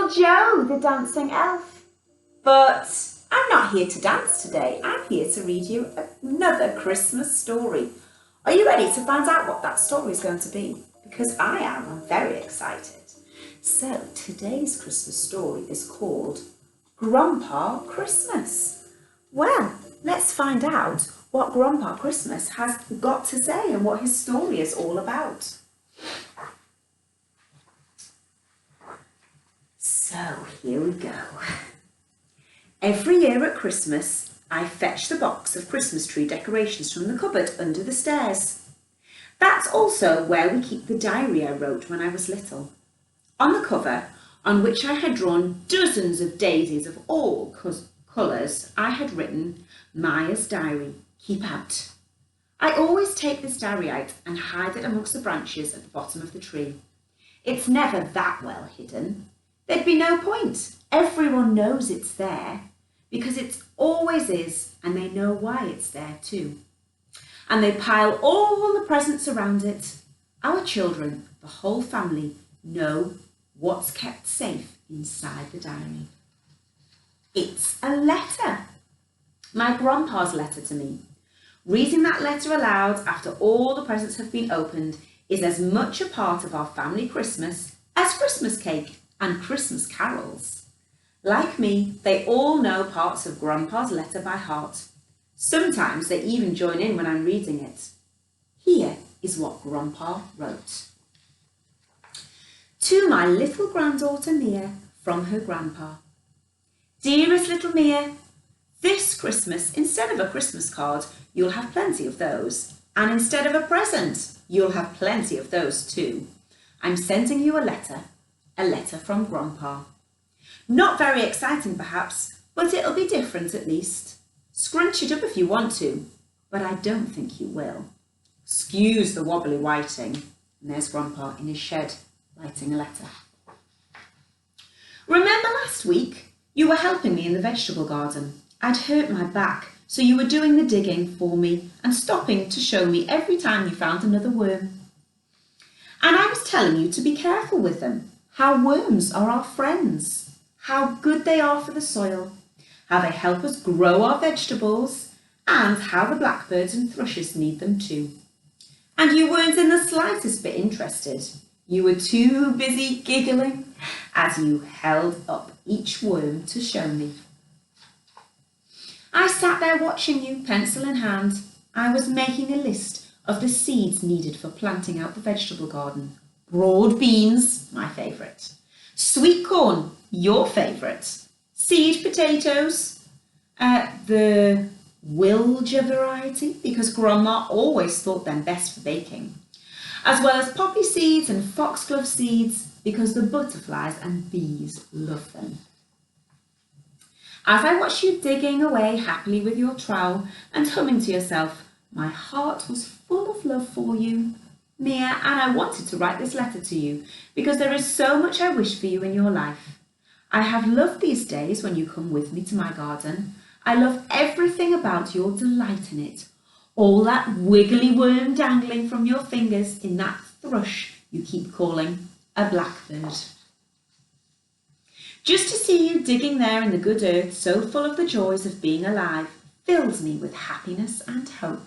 Uncle Joe, the dancing elf. But I'm not here to dance today. I'm here to read you another Christmas story. Are you ready to find out what that story is going to be? Because I am. I'm very excited. So today's Christmas story is called Grandpa Christmas. Well, let's find out what Grandpa Christmas has got to say and what his story is all about. So here we go. Every year at Christmas, I fetch the box of Christmas tree decorations from the cupboard under the stairs. That's also where we keep the diary I wrote when I was little. On the cover, on which I had drawn dozens of daisies of all colours, I had written, Maya's diary, keep out. I always take this diary out and hide it amongst the branches at the bottom of the tree. It's never that well hidden. There'd be no point. Everyone knows it's there because it always is, and they know why it's there too. And they pile all the presents around it. Our children, the whole family, know what's kept safe inside the diary. It's a letter. My grandpa's letter to me. Reading that letter aloud after all the presents have been opened is as much a part of our family Christmas as Christmas cake and Christmas carols. Like me, they all know parts of Grandpa's letter by heart. Sometimes they even join in when I'm reading it. Here is what Grandpa wrote. To my little granddaughter Mia, from her grandpa. Dearest little Mia, this Christmas, instead of a Christmas card, you'll have plenty of those. And instead of a present, you'll have plenty of those too. I'm sending you a letter from Grandpa. Not very exciting perhaps, but it'll be different at least. Scrunch it up if you want to, but I don't think you will. Excuse the wobbly writing. And there's Grandpa in his shed writing a letter. Remember last week? You were helping me in the vegetable garden. I'd hurt my back, so you were doing the digging for me and stopping to show me every time you found another worm. And I was telling you to be careful with them. How worms are our friends, how good they are for the soil, how they help us grow our vegetables, and how the blackbirds and thrushes need them too. And you weren't in the slightest bit interested. You were too busy giggling as you held up each worm to show me. I sat there watching you, pencil in hand. I was making a list of the seeds needed for planting out the vegetable garden. Broad beans, my favourite. Sweet corn, your favourite. Seed potatoes, the Wilger variety, because Grandma always thought them best for baking. As well as poppy seeds and foxglove seeds, because the butterflies and bees love them. As I watched you digging away happily with your trowel and humming to yourself, my heart was full of love for you, Mia, and I wanted to write this letter to you because there is so much I wish for you in your life. I have loved these days when you come with me to my garden. I love everything about your delight in it. All that wiggly worm dangling from your fingers in that thrush you keep calling a blackbird. Just to see you digging there in the good earth, so full of the joys of being alive, fills me with happiness and hope.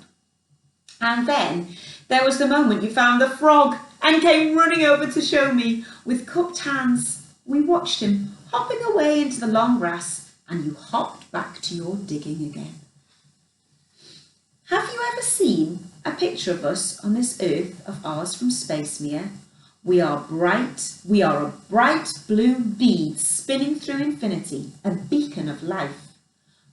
And then there was the moment you found the frog and came running over to show me with cupped hands. We watched him hopping away into the long grass, and you hopped back to your digging again. Have you ever seen a picture of us on this earth of ours from space, Mia? We are a bright blue bead spinning through infinity, a beacon of life.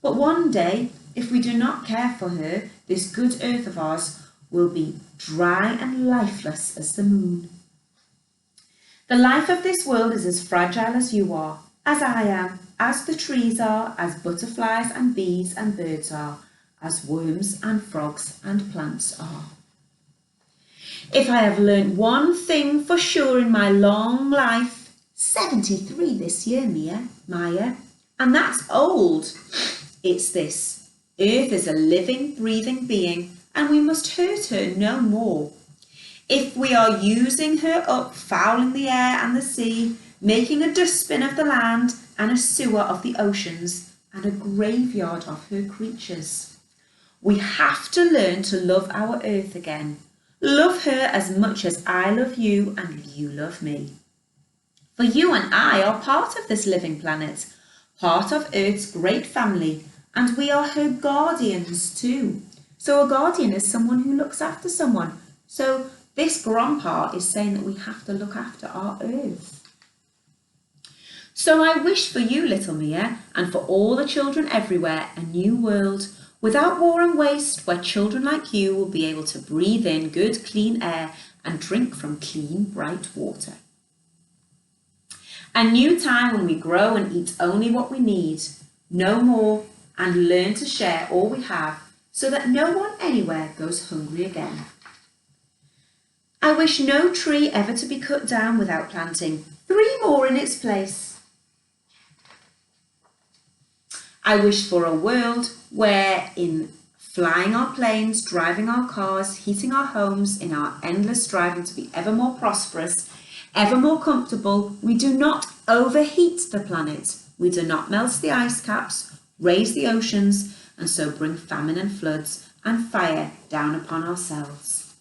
But one day, if we do not care for her, this good earth of ours will be dry and lifeless as the moon. The life of this world is as fragile as you are, as I am, as the trees are, as butterflies and bees and birds are, as worms and frogs and plants are. If I have learnt one thing for sure in my long life, 73 this year, Maya, and that's old, it's this: Earth is a living, breathing being, and we must hurt her no more. If we are using her up, fouling the air and the sea, making a dustbin of the land and a sewer of the oceans and a graveyard of her creatures. We have to learn to love our earth again. Love her as much as I love you and you love me. For you and I are part of this living planet, part of Earth's great family, and we are her guardians too. So a guardian is someone who looks after someone. So this grandpa is saying that we have to look after our Earth. So I wish for you, little Mia, and for all the children everywhere, a new world without war and waste, where children like you will be able to breathe in good, clean air and drink from clean, bright water. A new time when we grow and eat only what we need, no more, and learn to share all we have so that no one anywhere goes hungry again. I wish no tree ever to be cut down without planting 3 more in its place. I wish for a world where in flying our planes, driving our cars, heating our homes, in our endless striving to be ever more prosperous, ever more comfortable, we do not overheat the planet. We do not melt the ice caps, raise the oceans, and so bring famine and floods and fire down upon ourselves.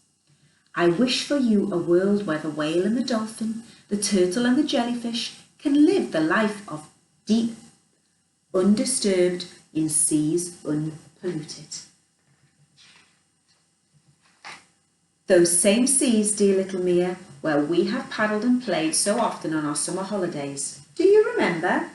I wish for you a world where the whale and the dolphin, the turtle and the jellyfish can live the life of deep, undisturbed, in seas unpolluted. Those same seas, dear little Mia, where we have paddled and played so often on our summer holidays. Do you remember?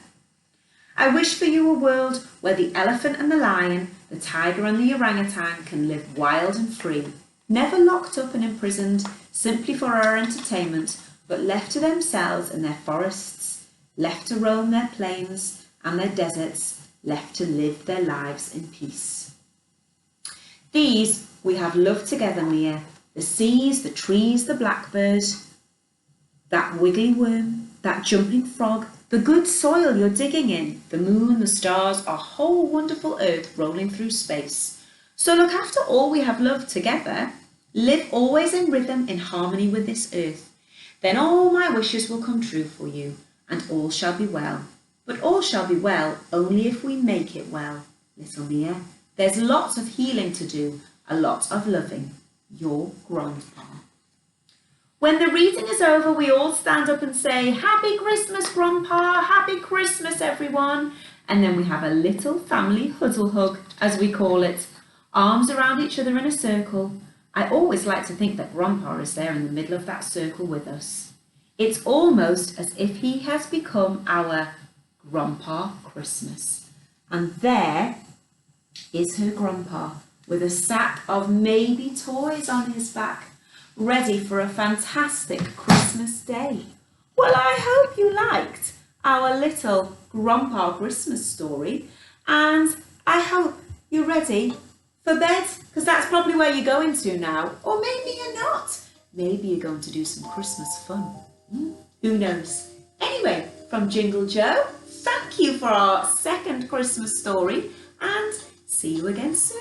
I wish for you a world where the elephant and the lion, the tiger and the orangutan can live wild and free, never locked up and imprisoned simply for our entertainment, but left to themselves in their forests, left to roam their plains and their deserts, left to live their lives in peace. These we have loved together, Mia, the seas, the trees, the blackbird, that wiggly worm, that jumping frog, the good soil you're digging in, the moon, the stars, our whole wonderful earth rolling through space. So look after all we have loved together. Live always in rhythm, in harmony with this earth. Then all my wishes will come true for you, and all shall be well. But all shall be well only if we make it well, little Mia. There's lots of healing to do, a lot of loving. Your grandpa. When the reading is over, we all stand up and say, Happy Christmas, Grandpa, Happy Christmas, everyone. And then we have a little family huddle hug, as we call it, arms around each other in a circle. I always like to think that Grandpa is there in the middle of that circle with us. It's almost as if he has become our Grandpa Christmas. And there is her Grandpa, with a sack of maybe toys on his back, ready for a fantastic Christmas day. Well, I hope you liked our little Grandpa Christmas story, and I hope you're ready for bed, because that's probably where you're going to now. Or maybe you're not. Maybe you're going to do some Christmas fun. Who knows? Anyway, from Jingle Joe, thank you for our second Christmas story, and see you again soon.